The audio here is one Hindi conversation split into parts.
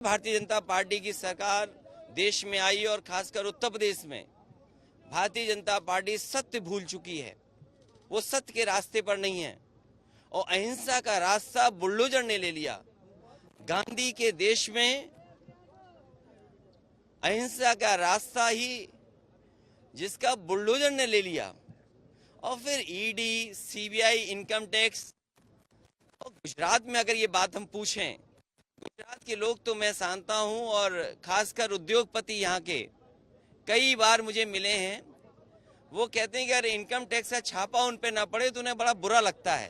भारतीय जनता पार्टी की सरकार देश में आई और खासकर उत्तर प्रदेश में भारतीय जनता पार्टी सत्य भूल चुकी है। वो सत्य के रास्ते पर नहीं है और अहिंसा का रास्ता बुलडोजर ने ले लिया। गांधी के देश में अहिंसा का रास्ता ही जिसका बुलडोजर ने ले लिया और फिर ईडी, सीबीआई, इनकम टैक्स। और गुजरात में अगर ये बात हम पूछें, गुजरात के लोग तो मैं जानता हूं और खासकर उद्योगपति यहाँ के कई बार मुझे मिले हैं। वो कहते हैं कि अगर इनकम टैक्स का छापा उन पे ना पड़े तो उन्हें बड़ा बुरा लगता है।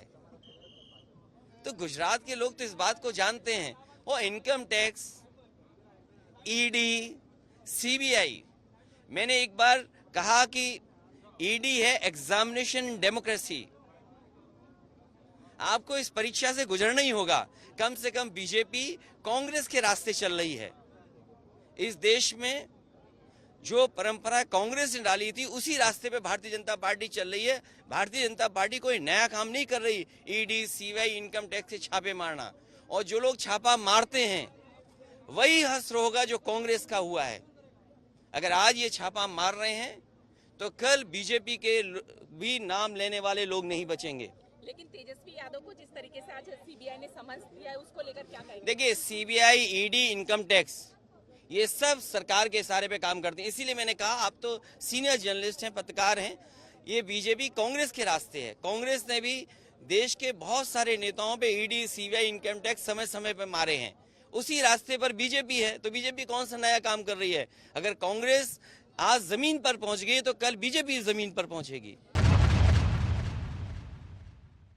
तो गुजरात के लोग तो इस बात को जानते हैं। वो इनकम टैक्स, ईडी, सीबीआई, मैंने एक बार कहा कि ईडी है एग्जामिनेशन डेमोक्रेसी। आपको इस परीक्षा से गुजरना ही होगा। कम से कम बीजेपी कांग्रेस के रास्ते चल रही है। इस देश में जो परंपरा कांग्रेस ने डाली थी उसी रास्ते पे भारतीय जनता पार्टी चल रही है। भारतीय जनता पार्टी कोई नया काम नहीं कर रही। ईडी, सीबीआई, इनकम टैक्स से छापे मारना, और जो लोग छापा मारते हैं वही हश्र होगा जो कांग्रेस का हुआ है। अगर आज ये छापा मार रहे हैं तो कल बीजेपी के भी नाम लेने वाले लोग नहीं बचेंगे। लेकिन तेजस्वी यादव को जिस तरीके से आज सीबीआई ने समन्स दिया है, उसको लेकर क्या कहेंगे? देखिए, सीबीआई, ईडी, इनकम टैक्स, ये सब सरकार के इशारे पे काम करते हैं। इसीलिए मैंने कहा, आप तो सीनियर जर्नलिस्ट हैं, पत्रकार हैं, ये बीजेपी कांग्रेस के रास्ते है। कांग्रेस ने भी देश के बहुत सारे नेताओं पे ईडी, सीबीआई, इनकम टैक्स समय समय पे मारे हैं। उसी रास्ते पर बीजेपी है। तो बीजेपी कौन सा नया काम कर रही है? अगर कांग्रेस आज जमीन पर पहुंच गई तो कल बीजेपी जमीन पर पहुंचेगी।